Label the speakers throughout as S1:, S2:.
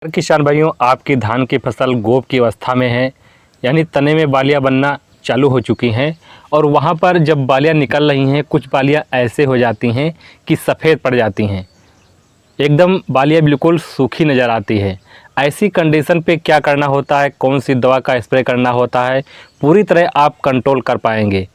S1: किसान भाइयों, आपकी धान की फसल गोप की अवस्था में है, यानी तने में बालियां बनना चालू हो चुकी हैं और वहाँ पर जब बालियां निकल रही हैं, कुछ बालियां ऐसे हो जाती हैं कि सफ़ेद पड़ जाती हैं, एकदम बालियां बिल्कुल सूखी नज़र आती है। ऐसी कंडीशन पे क्या करना होता है, कौन सी दवा का स्प्रे करना होता है, पूरी तरह आप कंट्रोल कर पाएंगे।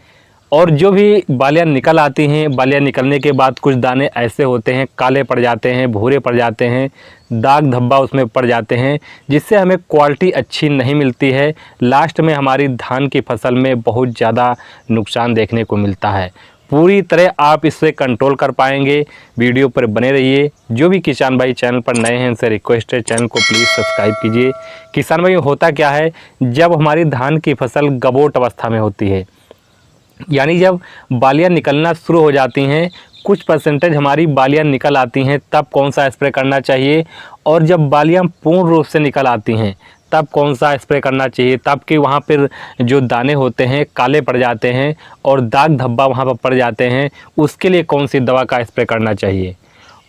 S1: और जो भी बालियाँ निकल आती हैं, बालियाँ निकलने के बाद कुछ दाने ऐसे होते हैं, काले पड़ जाते हैं, भूरे पड़ जाते हैं, दाग धब्बा उसमें पड़ जाते हैं, जिससे हमें क्वालिटी अच्छी नहीं मिलती है। लास्ट में हमारी धान की फसल में बहुत ज़्यादा नुकसान देखने को मिलता है। पूरी तरह आप इससे कंट्रोल कर पाएंगे। वीडियो पर बने रहिए। जो भी किसान भाई चैनल पर नए हैं, उनसे रिक्वेस्ट है चैनल को प्लीज़ सब्सक्राइब कीजिए। किसान भाई, होता क्या है, जब हमारी धान की फसल गबोट अवस्था में होती है, यानी जब बालियां निकलना शुरू हो जाती हैं, कुछ परसेंटेज हमारी बालियां निकल आती हैं, तब कौन सा स्प्रे करना चाहिए। और जब बालियां पूर्ण रूप से निकल आती हैं, तब कौन सा स्प्रे करना चाहिए। तब कि वहाँ पर जो दाने होते हैं काले पड़ जाते हैं और दाग धब्बा वहाँ पर पड़ जाते हैं, उसके लिए कौन सी दवा का स्प्रे करना चाहिए।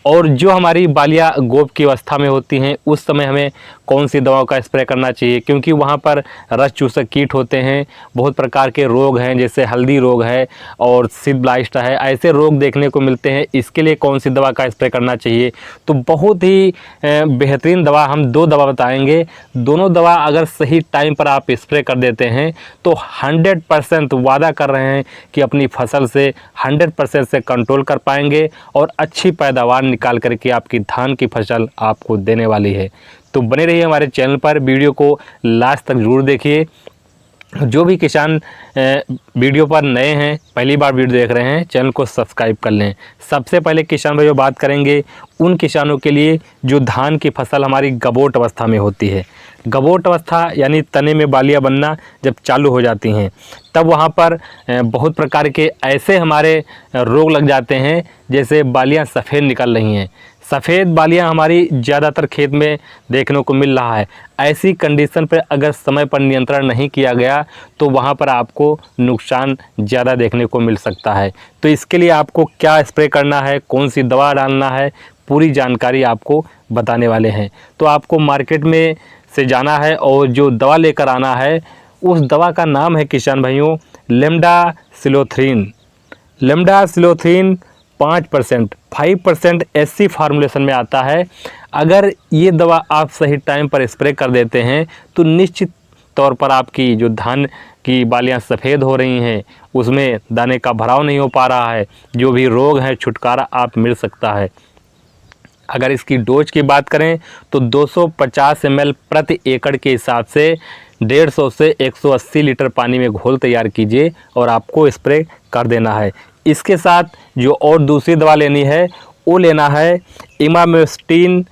S1: और जो हमारी बालियाँ गोप की अवस्था में होती हैं, उस समय हमें कौन सी दवाओं का स्प्रे करना चाहिए, क्योंकि वहाँ पर रस चूसक कीट होते हैं, बहुत प्रकार के रोग हैं, जैसे हल्दी रोग है और सीड ब्लाइस्ट है, ऐसे रोग देखने को मिलते हैं। इसके लिए कौन सी दवा का स्प्रे करना चाहिए। तो बहुत ही बेहतरीन दवा, हम 2 दवा बताएंगे। दोनों दवा अगर सही टाइम पर आप स्प्रे कर देते हैं तो 100% वादा कर रहे हैं कि अपनी फसल से 100% से कंट्रोल कर पाएंगे और अच्छी पैदावार निकाल करके आपकी धान की फसल आपको देने वाली है। तो बने रहिए हमारे चैनल पर, वीडियो को लास्ट तक जरूर देखिए। जो भी किसान वीडियो पर नए हैं, पहली बार वीडियो देख रहे हैं, चैनल को सब्सक्राइब कर लें। सबसे पहले किसान भाइयों बात करेंगे उन किसानों के लिए जो धान की फसल हमारी गबोट अवस्था में होती है। गबोट अवस्था यानी तने में बालियां बनना जब चालू हो जाती हैं, तब वहाँ पर बहुत प्रकार के ऐसे हमारे रोग लग जाते हैं, जैसे बालियां सफ़ेद निकल रही हैं। सफ़ेद बालियां हमारी ज़्यादातर खेत में देखने को मिल रहा है। ऐसी कंडीशन पर अगर समय पर नियंत्रण नहीं किया गया तो वहाँ पर आपको नुकसान ज़्यादा देखने को मिल सकता है। तो इसके लिए आपको क्या स्प्रे करना है, कौन सी दवा डालना है, पूरी जानकारी आपको बताने वाले हैं। तो आपको मार्केट में से जाना है और जो दवा लेकर आना है, उस दवा का नाम है किसान भाइयों लेमडासिलोथ्रीन। लेमडासिलोथ्रीन 5% एससी फार्मूलेशन में आता है। अगर ये दवा आप सही टाइम पर स्प्रे कर देते हैं तो निश्चित तौर पर आपकी जो धान की बालियां सफ़ेद हो रही हैं, उसमें दाने का भराव नहीं हो पा रहा है, जो भी रोग है छुटकारा आप मिल सकता है। अगर इसकी डोज की बात करें तो 250 ml प्रति एकड़ के हिसाब से 150 से 180 लीटर पानी में घोल तैयार कीजिए और आपको स्प्रे कर देना है। इसके साथ जो और दूसरी दवा लेनी है, वो लेना है इमामेस्टिन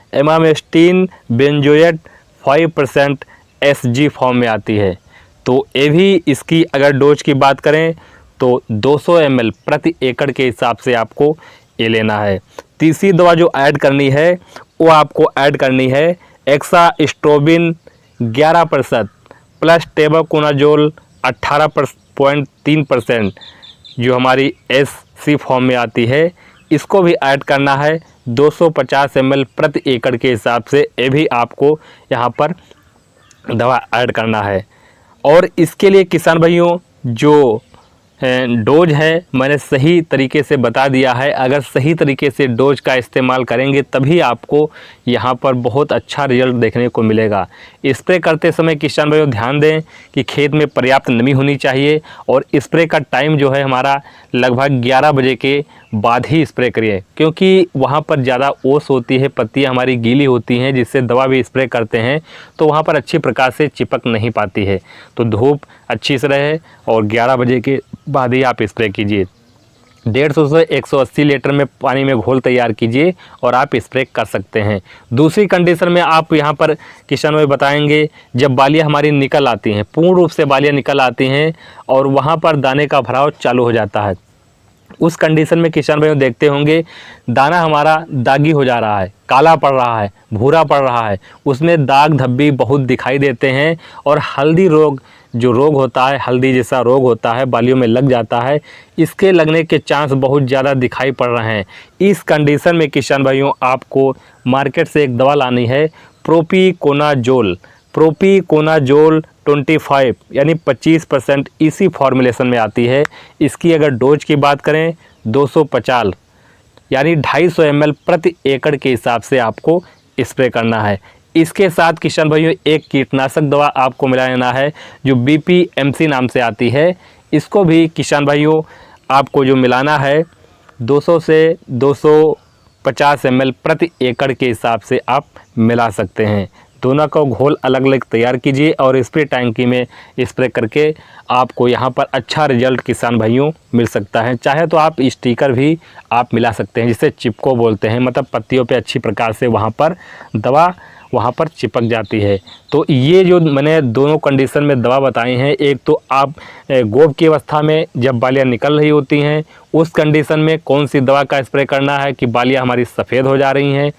S1: बेंजोएट 5% एसजी फॉर्म में आती है। तो ये भी इसकी अगर डोज की बात करें तो 200 ml प्रति एकड़ के हिसाब से आपको ये लेना है। तीसरी दवा जो ऐड करनी है, वो आपको ऐड करनी है एक्सास्ट्रोबिन 11% प्लस टेबाकोनाजोल 18.3%, जो हमारी एससी फॉर्म में आती है। इसको भी ऐड करना है 250 ml प्रति एकड़ के हिसाब से। ये भी आपको यहाँ पर दवा ऐड करना है। और इसके लिए किसान भाइयों जो डोज है मैंने सही तरीके से बता दिया है। अगर सही तरीके से डोज का इस्तेमाल करेंगे तभी आपको यहाँ पर बहुत अच्छा रिजल्ट देखने को मिलेगा। स्प्रे करते समय किसान भाइयों ध्यान दें कि खेत में पर्याप्त नमी होनी चाहिए और स्प्रे का टाइम जो है हमारा लगभग 11 बजे के बाद ही स्प्रे करिए, क्योंकि वहाँ पर ज़्यादा ओस होती है, पत्तियाँ हमारी गीली होती हैं, जिससे दवा भी स्प्रे करते हैं तो वहाँ पर अच्छी प्रकार से चिपक नहीं पाती है। तो धूप अच्छी से रहे और 11 बजे के बाद ही आप स्प्रे कीजिए। 150 से 180 लीटर में पानी में घोल तैयार कीजिए और आप स्प्रे कर सकते हैं। दूसरी कंडीशन में आप यहाँ पर किसान भाई बताएंगे, जब बालियाँ हमारी निकल आती हैं, पूर्ण रूप से बालियाँ निकल आती हैं और वहाँ पर दाने का भराव चालू हो जाता है, उस कंडीशन में किसान भाइयों देखते होंगे दाना हमारा दागी हो जा रहा है, काला पड़ रहा है, भूरा पड़ रहा है, उसमें दाग धब्बी बहुत दिखाई देते हैं और हल्दी रोग जो रोग होता है, हल्दी जैसा रोग होता है, बालियों में लग जाता है। इसके लगने के चांस बहुत ज़्यादा दिखाई पड़ रहे हैं। इस कंडीशन में किसान भाइयों आपको मार्केट से एक दवा लानी है, प्रोपीकोनाजोल 25 यानी 25% इसी फॉर्मुलेशन में आती है। इसकी अगर डोज की बात करें 250 यानी 250 ml प्रति एकड़ के हिसाब से आपको स्प्रे करना है। इसके साथ किसान भाइयों एक कीटनाशक दवा आपको मिला लेना है जो BPMC नाम से आती है। इसको भी किसान भाइयों आपको जो मिलाना है 200 से 250 ml प्रति एकड़ के हिसाब से आप मिला सकते हैं। दोनों का घोल अलग अलग तैयार कीजिए और स्प्रे टैंकी में स्प्रे करके आपको यहाँ पर अच्छा रिजल्ट किसान भाइयों मिल सकता है। चाहे तो आप स्टिकर भी आप मिला सकते हैं जिसे चिपको बोलते हैं, मतलब पत्तियों पे अच्छी प्रकार से वहाँ पर दवा वहाँ पर चिपक जाती है। तो ये जो मैंने दोनों कंडीशन में दवा बताई हैं, एक तो आप गोब की अवस्था में जब बालियाँ निकल रही होती हैं उस कंडीशन में कौन सी दवा का स्प्रे करना है कि बालियाँ हमारी सफ़ेद हो जा रही हैं,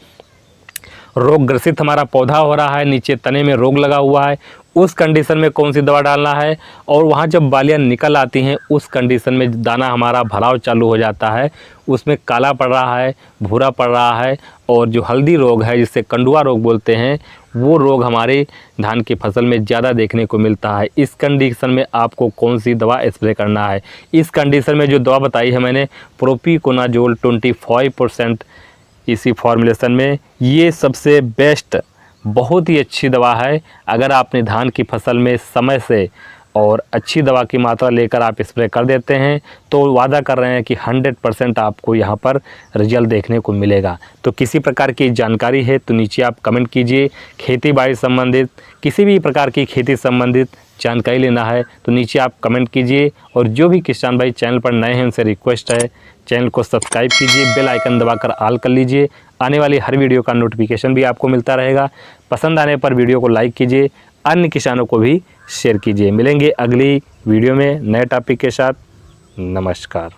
S1: रोग ग्रसित हमारा पौधा हो रहा है, नीचे तने में रोग लगा हुआ है, उस कंडीशन में कौन सी दवा डालना है, और वहाँ जब बालियाँ निकल आती हैं उस कंडीशन में दाना हमारा भराव चालू हो जाता है, उसमें काला पड़ रहा है, भूरा पड़ रहा है, और जो हल्दी रोग है जिसे कंडुआ रोग बोलते हैं वो रोग हमारे धान की फसल में ज़्यादा देखने को मिलता है। इस कंडीशन में आपको कौन सी दवा स्प्रे करना है, इस कंडीशन में जो दवा बताई है मैंने प्रोपीकोनाजोल 25% इसी फॉर्मुलेशन में, ये सबसे बेस्ट बहुत ही अच्छी दवा है। अगर आपने धान की फसल में समय से और अच्छी दवा की मात्रा लेकर आप स्प्रे कर देते हैं तो वादा कर रहे हैं कि 100% आपको यहाँ पर रिजल्ट देखने को मिलेगा। तो किसी प्रकार की जानकारी है तो नीचे आप कमेंट कीजिए। खेती बाड़ी संबंधित किसी भी प्रकार की खेती संबंधित जानकारी लेना है तो नीचे आप कमेंट कीजिए। और जो भी किसान भाई चैनल पर नए हैं उनसे रिक्वेस्ट है चैनल को सब्सक्राइब कीजिए, बेल आइकन दबाकर ऑल कर लीजिए। आने वाली हर वीडियो का नोटिफिकेशन भी आपको मिलता रहेगा। पसंद आने पर वीडियो को लाइक कीजिए, अन्य किसानों को भी शेयर कीजिए। मिलेंगे अगली वीडियो में नए टॉपिक के साथ। नमस्कार।